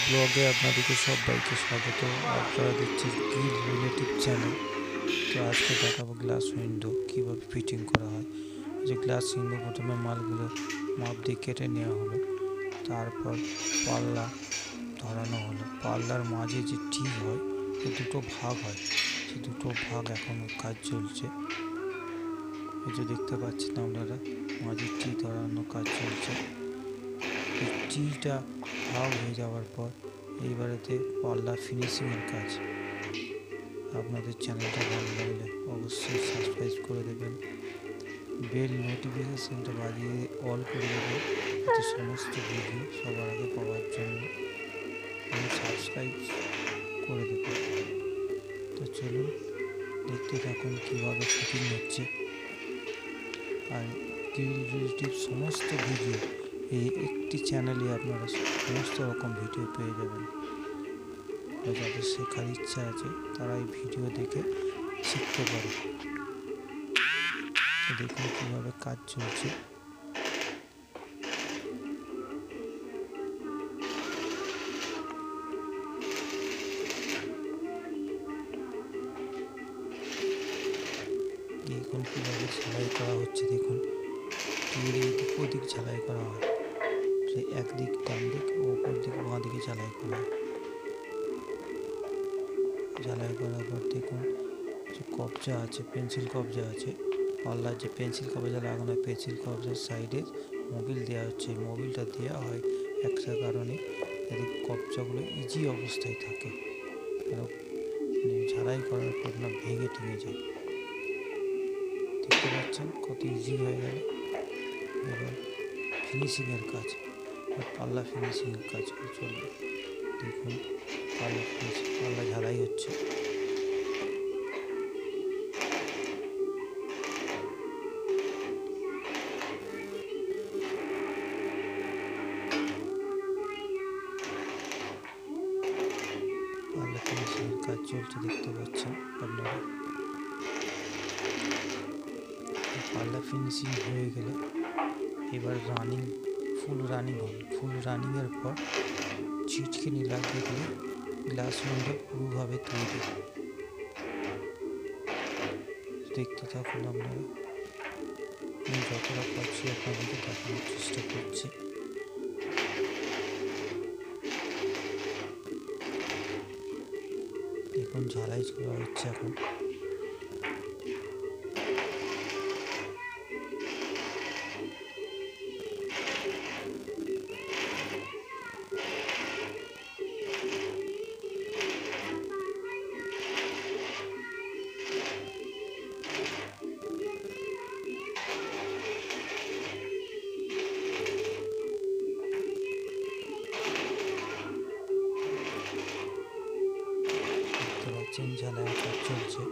ব্লগে আপনাদেরকে সবাইকে স্বাগত। আপনারা দেখছেন গ্রিল রিলেটিভ চ্যানেল। তো আজকে দেখাবো গ্লাস উইন্ডো কীভাবে ফিটিং করা হয়। যে গ্লাস উইন্ডো প্রথমে মালগুলো মাপ দিয়ে কেটে নেওয়া হলো, তারপর পাল্লা ধরানো হলো। পাল্লার মাঝে যে টি হয়, যে দুটো ভাগ হয়, সে দুটো ভাগ এখনও কাজ চলছে। এই যে দেখতে পাচ্ছেন আপনারা, মাঝে টি ধরানো কাজ চলছে। এই টিটা ভাগ হয়ে যাওয়ার পর এইবারেতে পাল্লা ফিনিশিংয়ের কাজ। আপনাদের চ্যানেলটা ভালো লাগলে অবশ্যই সাবস্ক্রাইব করে দেবেন, বেল নোটিফিকেশানটা বাজিয়ে অল করে দেবেন, যাতে সমস্ত ভিডিও সবার আগে পাওয়ার জন্য সাবস্ক্রাইব করে দেবেন। তো চলুন দেখতে থাকুন কীভাবে ফিটিং হচ্ছে। আর গ্রিল রিলেটিভ সমস্ত ভিডিও এই একটি চ্যানেলে আপনারা সমস্ত রকম ভিডিও পেয়ে যাবেন। যাদের শেখার ইচ্ছা আছে তারা এই ভিডিও দেখে শিখতে পারে। দেখুন কীভাবে কাজ চলছে। দেখুন কীভাবে ঝালাই করা হচ্ছে। দেখুন এদিক ওদিক ঝালাই করা হয়, সে একদিক ডান দিক ও ওপর দিক বাঁ দিকে ঝালাই করা হয়। ঝালাই করার পর দেখুন যে কবজা আছে, পেন্সিল কবজা আছে। পাল্লার যে পেন্সিল কবজা লাগানো হয়, পেন্সিল কবজার সাইডে মোবিল দেওয়া হচ্ছে। মোবিলটা দেওয়া হয় একটা কারণে, যাতে কবজাগুলো ইজি অবস্থায় থাকে, ঝালাই করার পর না ভেঙে টেঙে যায়। দেখতে পাচ্ছেন কত ইজি হয়ে গেল। এবার ফিনিশিংয়ের কাজ, পাল্লা ফিনিশিংয়ের কাজ চলবে। দেখুন পাল্লা ঝালাই হচ্ছে। পাল্লা ফিনিশিংয়ের কাজ চলছে, দেখতে পাচ্ছেন আপনারা। পাল্লা ফিনিশিং হয়ে গেলে এবার ফুল রানিং হবে। ফুল রানিংয়ের পর ছিটকিনি লাগিয়ে দিলে গ্লাস উইন্ডো পুরোভাবে তৈরি। দেখতে থাকুন আপনারা, আমি যতটা পারছি আপনাদেরকে দেখানোর চেষ্টা করছি। দেখুন ঝালাই করা হচ্ছে এখন। ঝালাই কাজ চলছে।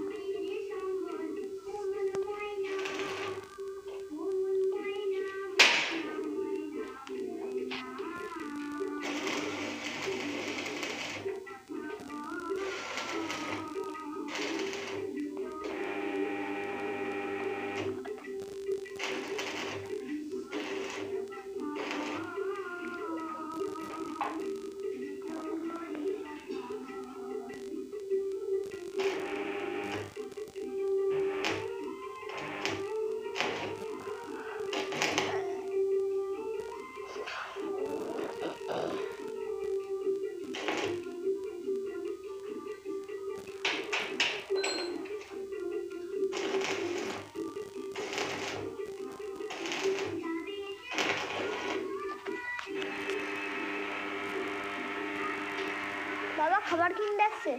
বাবা খাবার কিনতে আসছে।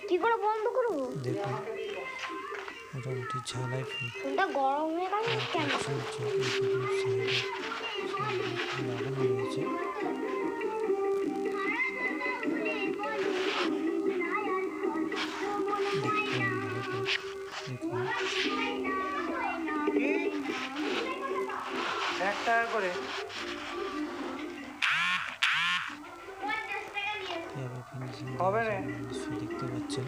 কি করে বন্ধ করবো? দেখুন মোটামুটি ঝালাই ফোনটা গরম হয়ে গেল কেন? লাগানো রয়েছে। ৳1 করে ফিনিশিং হবে না। দেখতে পাচ্ছেন।